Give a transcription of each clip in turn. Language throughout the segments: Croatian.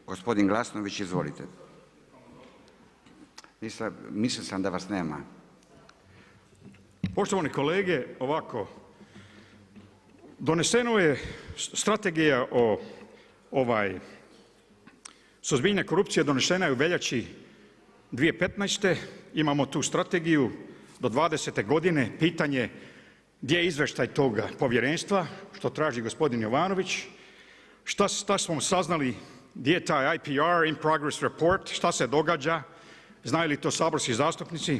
Gospodin Glasnović, izvolite. Mislio sam da vas nema. Poštovani kolege, ovako, doneseno je strategija o suzbijanju korupcije, donesena je u veljači 2015. Imamo tu strategiju do 20. godine. Pitanje gdje je izvještaj toga povjerenstva, što traži gospodin Jovanović. Šta smo saznali, gdje je taj IPR, in progress report, šta se događa, znaju li to saborski zastupnici,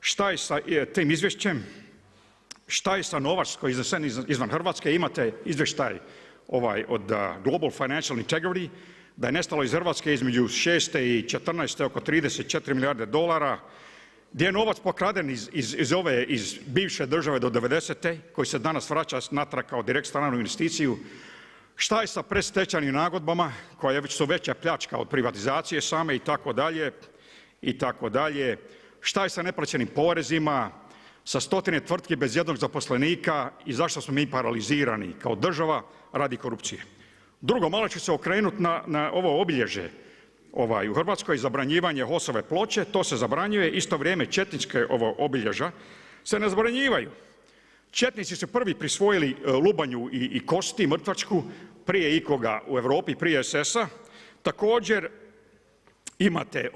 šta je sa tim izvješćem, šta je sa novac koji je iznesen izvan Hrvatske. Imate izvještaj od Global Financial Integrity, da je nestalo iz Hrvatske između 6. i 14. oko 34 milijarde dolara, gdje je novac pokraden iz bivše države do 90. koji se danas vraća natrag kao direkt stranu investiciju. Šta je sa predstečajnim nagodbama koje su veća pljačka od privatizacije same itd. Šta je sa neplaćenim porezima, sa stotine tvrtki bez jednog zaposlenika i zašto smo mi paralizirani kao država radi korupcije. Drugo, malo ću se okrenuti na ovo obilježje u Hrvatskoj, zabranjivanje HOS-ove ploče, to se zabranjuje, isto vrijeme četničke obilježja se ne zabranjivaju. Četnici su prvi prisvojili lubanju i kosti, mrtvačku, prije ikoga u Europi, prije SS-a. Također imate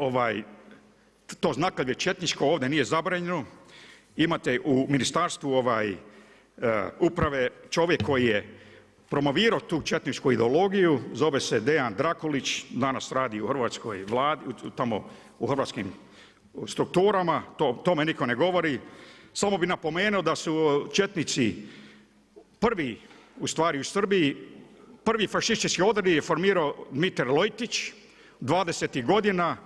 to znakovlje četničko, ovdje nije zabranjeno. Imate u ministarstvu uprave čovjek koji je promovirao tu četničku ideologiju, zove se Dejan Drakulić, danas radi u hrvatskoj vladi, tamo u hrvatskim strukturama, to me niko ne govori. Samo bi napomenuo da su četnici prvi, u stvari u Srbiji, prvi fašistički odred je formirao Dmitar Lojtić 20. godina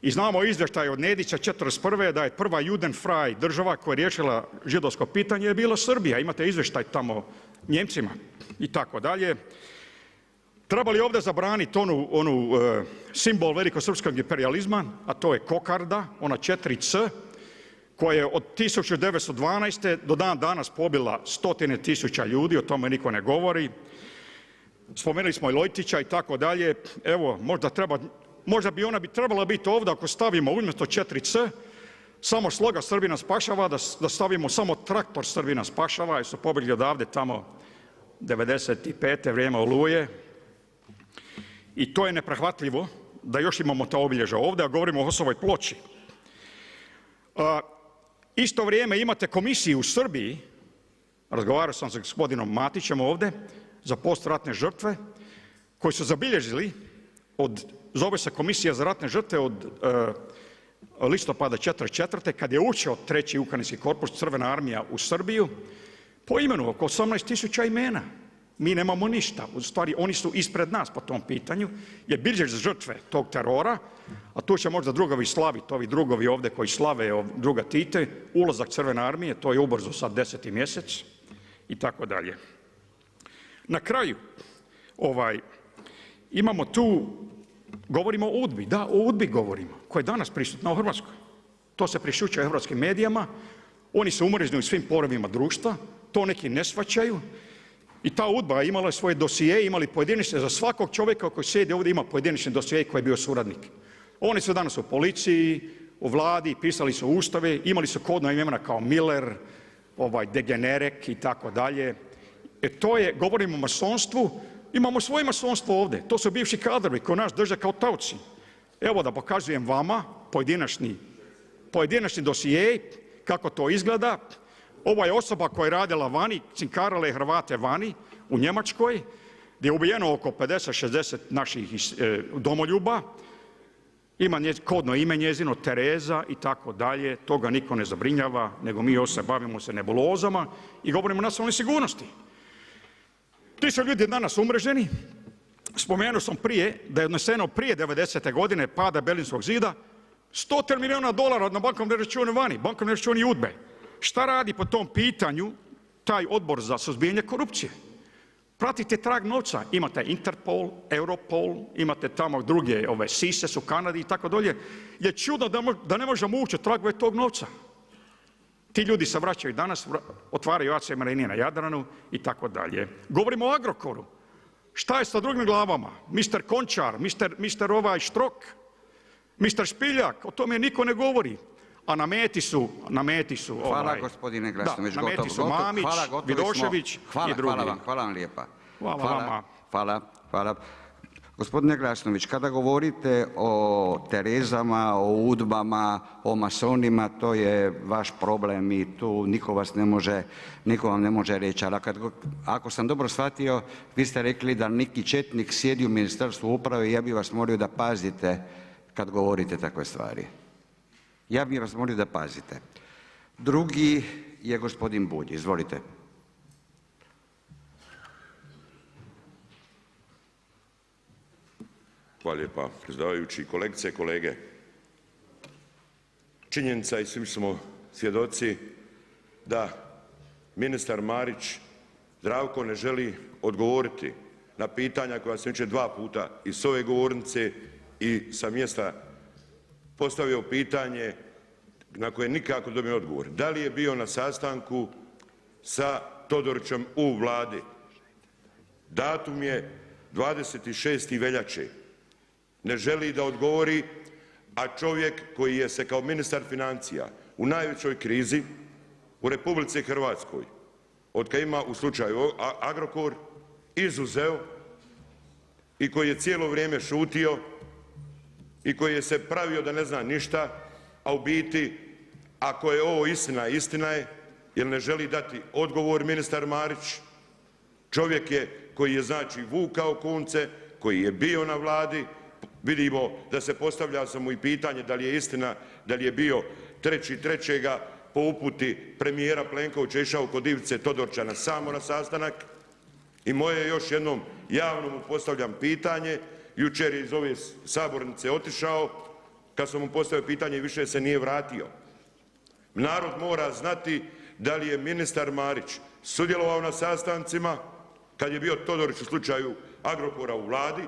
i znamo izvještaj od Nedića 41. da je prva Judenfrei država koja je riješila židovsko pitanje je bila Srbija. Imate izvještaj tamo Njemcima i tako dalje. Treba li ovdje zabraniti onu simbol velikosrpskog imperijalizma, a to je kokarda, ona 4C, koja je od 1912. do dan danas pobila stotine tisuća ljudi, o tome niko ne govori. Spomenuli smo i Lojtića i tako dalje. Evo, možda bi ona trebala biti ovdje ako stavimo umjesto 4C, samo sloga Srbina spašava, da stavimo samo traktor Srbina spašava, jer su pobjegli odavde tamo 95. vrijeme Oluje. I to je neprihvatljivo da još imamo ta obilježja ovdje, a govorimo o HOS-ovoj ploči. Isto vrijeme imate komisiju u Srbiji, razgovarao sam sa gospodinom Matićem ovdje, za postratne žrtve, koji su zabilježili, zove se Komisija za ratne žrtve od listopada 1944. kad je ušao 3. Ukrajinski korpus, Crvena armija u Srbiju, po imenu oko 18.000 imena. Mi nemamo ništa, u stvari oni su ispred nas po tom pitanju, jer bilježe žrtve tog terora, a tu će možda drugovi slaviti, ovi drugovi ovdje koji slave druga Tite, ulazak Crvene armije, to je ubrzo sad 10. mjesec i tako dalje. Na kraju, imamo tu, govorimo o UDBI, da, o UDBI govorimo, koja je danas prisutna u Hrvatskoj. To se prešućuje hrvatskim medijama, oni su umreženi u svim porovima društva, to neki ne shvaćaju. I ta UDBA imala svoje dosije, imali pojedinačne, za svakog čovjeka koji sjedi ovdje ima pojedinačni dosije koji je bio suradnik. Oni su danas u policiji, u vladi, pisali su ustave, imali su kodna imena kao Miller, Degenerek i tako dalje. To je, govorimo o masonstvu, imamo svoje masonstvo ovdje, to su bivši kadrovi koji nas drže kao taoci. Evo da pokazujem vama pojedinačni dosije, kako to izgleda. Ova je osoba koja je radila vani, cinkarala je Hrvate vani, u Njemačkoj, gdje je ubijeno oko 50-60 naših domoljuba. Ima kodno ime njezino, Tereza i tako dalje. Toga niko ne zabrinjava, nego mi bavimo se nebulozama i govorimo o nacionalnoj sigurnosti. Ti su ljudi danas umreženi. Spomenuo sam prije da je odneseno prije 90. godine pada Berlinskog zida $100 milijuna na bankovne račune vani, bankovne račune UDBE. Šta radi po tom pitanju taj odbor za suzbijanje korupcije? Pratite trag novca, imate Interpol, Europol, imate tamo druge, SISES u Kanadi i tako dalje. Je čudno da ne možemo ući u tragove tog novca. Ti ljudi se vraćaju danas, otvaraju AC Marine na Jadranu i tako dalje. Govorimo o Agrokoru. Šta je sa drugim glavama? Mister Končar, mister Štrok, mister Špiljak, o tome niko ne govori. A na meti su, Hvala gospodine Glasnović, na meti su Mamić, Vidošević i drugi. Hvala vam lijepa. Hvala vama. Hvala. Gospodine Glasnović, kada govorite o Terezama, o udbama, o masonima, to je vaš problem i tu niko vam ne može reći. Ali ako sam dobro shvatio, vi ste rekli da neki četnik sjedi u Ministarstvu uprave i ja bih vas molio da pazite kad govorite takve stvari. Ja bih vas molio da pazite. Drugi je gospodin Bulj, izvolite. Hvala lijepa predsjedavajući, kolegice i kolege. Činjenica i svi smo svjedoci da ministar Marić Zdravko ne želi odgovoriti na pitanja koja sam jučer 2 puta i s ove govornice i sa mjesta postavio pitanje na koje nikako dobio odgovor. Da li je bio na sastanku sa Todorićem u Vladi? Datum je 26. veljače. Ne želi da odgovori, a čovjek koji je se kao ministar financija u najvećoj krizi u Republici Hrvatskoj, od kad ima u slučaju Agrokor, izuzeo i koji je cijelo vrijeme šutio i koji je se pravio da ne zna ništa, a u biti ako je ovo istina, istina je, jer ne želi dati odgovor ministar Marić. Čovjek je koji je znači vukao konce, koji je bio na Vladi. Vidimo da se postavlja samo i pitanje da li je istina, da li je bio 3.3. po uputi premijera Plenkovića išao kod Ivice Todorića samo na sastanak. I moje još jednom javno mu postavljam pitanje, jučer je iz ove sabornice otišao, kad sam mu postavio pitanje više se nije vratio. Narod mora znati da li je ministar Marić sudjelovao na sastancima kad je bio Todorić u slučaju Agrokora u Vladi,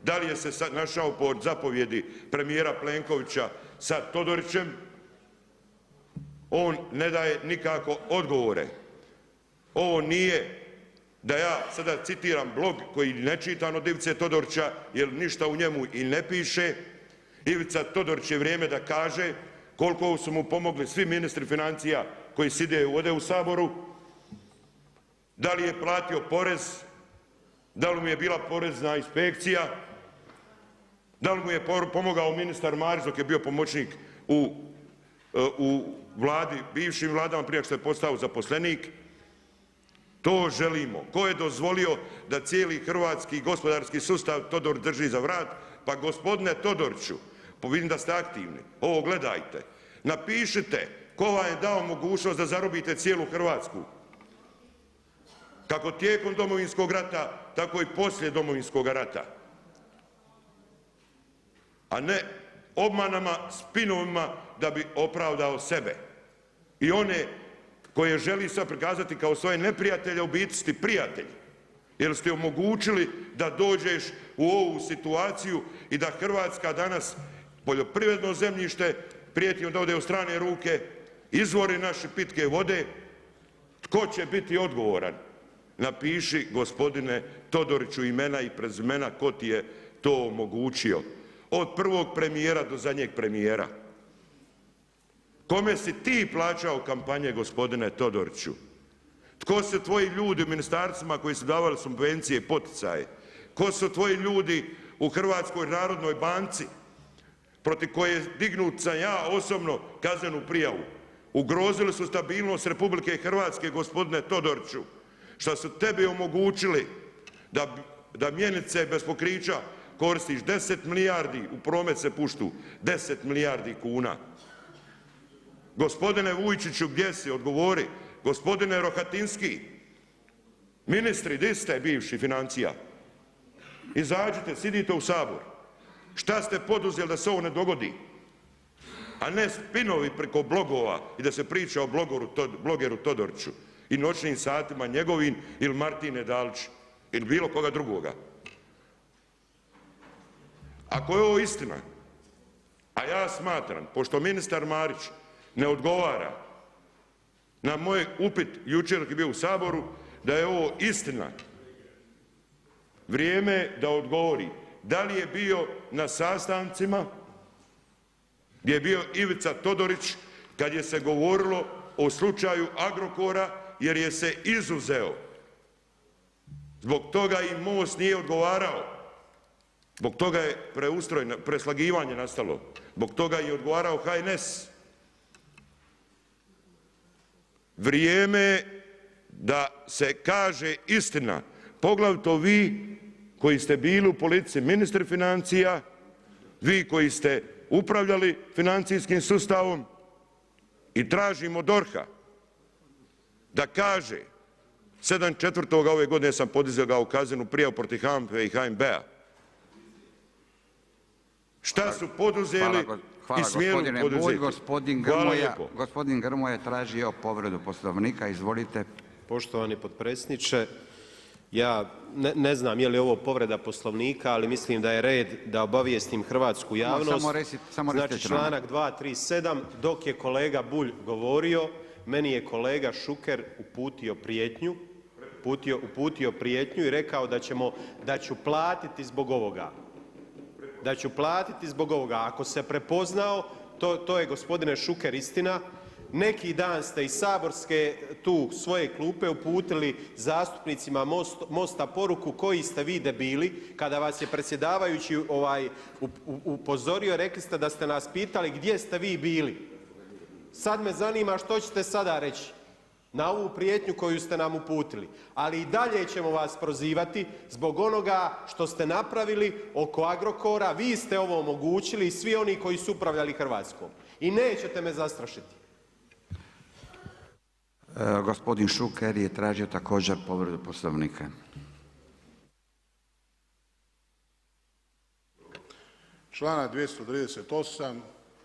da li je se našao po zapovjedi premijera Plenkovića sa Todorićem. On ne daje nikako odgovore. Ovo nije da ja sada citiram blog koji ne čitam od Ivice Todorića jer ništa u njemu i ne piše. Ivica Todorić je vrijeme da kaže koliko su mu pomogli svi ministri financija koji sjede ovdje u Saboru, da li je platio porez, da li mu je bila porezna inspekcija, da li mu je pomogao ministar Marić dok je bio pomoćnik u Vladi, bivšim vladama prije što je postao zaposlenik. To želimo. Ko je dozvolio da cijeli hrvatski gospodarski sustav Todorić drži za vrat? Pa gospodine Todoriću, vidim da ste aktivni, ovo gledajte, napišite ko vam je dao mogućnost da zarobite cijelu Hrvatsku. Kako tijekom Domovinskog rata, tako i poslije Domovinskog rata. A ne obmanama, spinovima da bi opravdao sebe. I one koje želi sad prikazati kao svoje neprijatelje, u biti si prijatelj. Jer ste omogućili da dođeš u ovu situaciju i da Hrvatska danas poljoprivredno zemljište prijeti da ode u strane ruke, izvori naše pitke vode. Tko će biti odgovoran? Napiši gospodine Todoriću imena i prezimena ko ti je to omogućio. Od prvog premijera do zadnjeg premijera. Kome si ti plaćao kampanje gospodine Todoriću? Tko su tvoji ljudi u ministarstvima koji su davali subvencije i poticaje? Ko su tvoji ljudi u Hrvatskoj narodnoj banci protiv koje dignut sam ja osobno kaznenu prijavu? Ugrozili su stabilnost Republike Hrvatske gospodine Todoriću. Što su tebi omogućili da mjenice bez pokrića koristiš 10 milijardi, u promet se puštu 10 milijardi kuna. Gospodine Vujčiću, gdje si? Odgovori. Gospodine Rohatinski, ministri, di ste bivši financija? Izađite, sidite u Sabor. Šta ste poduzeli da se ovo ne dogodi? A ne spinovi preko blogova i da se priča o blogeru Todoriću i noćnim satima njegovim ili Martine Dalić ili bilo koga drugoga. Ako je ovo istina, a ja smatram, pošto ministar Marić ne odgovara na moj upit jučer dok je bio u Saboru, da je ovo istina, Vrijeme je da odgovori da li je bio na sastancima gdje je bio Ivica Todorić kad je se govorilo o slučaju Agrokora jer je se izuzeo. Zbog toga i MOST nije odgovarao. Zbog toga je preslagivanje nastalo. Zbog toga je odgovarao HNS. Vrijeme je da se kaže istina. Poglavito vi koji ste bili u politici ministri financija, vi koji ste upravljali financijskim sustavom i tražimo od DORH-a da kaže 7.4. ove godine sam podizao kaznenu prijavu protiv HANFA-e i HNB-a. Šta su poduzeli i smjelu poduzeti? Gospodin Grmoja je tražio povredu Poslovnika, izvolite. Poštovani potpredsjedniče, ja ne znam je li ovo povreda Poslovnika, ali mislim da je red da obavijestim hrvatsku javnost. Znači članak 237. dok je kolega Bulj govorio, meni je kolega Šuker uputio prijetnju i rekao da ću platiti zbog ovoga. Da ću platiti zbog ovoga. Ako se prepoznao, to je gospodine Šuker istina. Neki dan ste iz saborske tu svoje klupe uputili zastupnicima MOST-a poruku koji ste vi debili kada vas je predsjedavajući upozorio, rekli ste da ste nas pitali gdje ste vi bili. Sad me zanima što ćete sada reći na ovu prijetnju koju ste nam uputili. Ali i dalje ćemo vas prozivati zbog onoga što ste napravili oko Agrokora. Vi ste ovo omogućili i svi oni koji su upravljali Hrvatskom. I nećete me zastrašiti. Gospodin Šuker je tražio također povredu Poslovnika. Članak 238.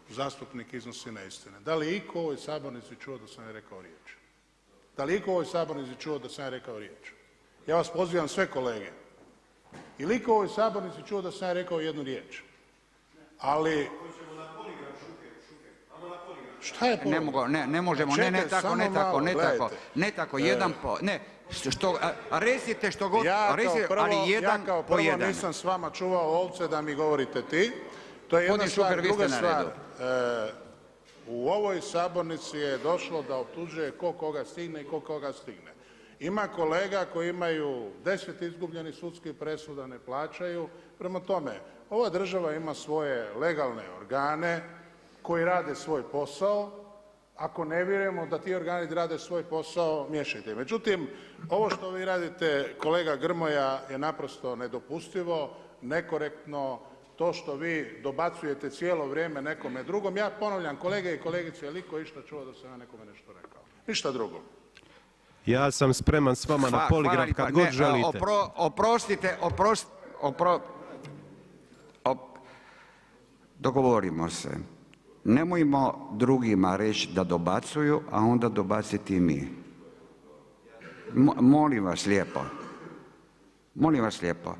Zastupnik iznosi neistine. Da li je itko u ovoj sabornici čuo da sam ja rekao riječ? Da li je itko u ovoj sabornici čuo da sam ja rekao riječ? Ja vas pozivam sve kolege. Je li itko u ovoj sabornici čuo da sam ja rekao jednu riječ? Ali... Šta je poligraf? Ne možemo, ne tako, jedan po, ne, recite što god, ali jedan po prvo jedan. Nisam s vama čuvao ovce da mi govorite ti, to je jedna stvar. Druga stvar, u ovoj sabornici je došlo da optužuje ko koga stigne i ko koga stigne. Ima kolega koji imaju 10 izgubljenih sudskih presuda, ne plaćaju. Prema tome, ova država ima svoje legalne organe koji rade svoj posao. Ako ne vjerujemo da ti organi rade svoj posao, miješajte. Međutim, ovo što vi radite, kolega Grmoja, je naprosto nedopustivo, nekorektno. To što vi dobacujete cijelo vrijeme nekome drugom. Ja ponavljam, kolege i kolegice, je li itko išta čuo da sam ja nekome nešto rekao? Ništa drugo. Ja sam spreman s vama na poligraf kad god želite. Dogovorimo se. Nemojmo drugima reći da dobacuju, a onda dobaciti i mi. Molim vas lijepo.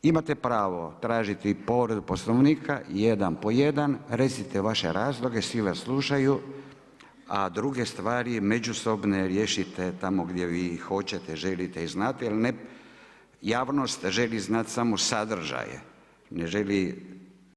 Imate pravo tražiti povredu Poslovnika jedan po jedan, recite vaše razloge, svi vas slušaju, a druge stvari međusobne riješite tamo gdje vi hoćete, želite i znate, jer javnost želi znati samo sadržaje, ne želi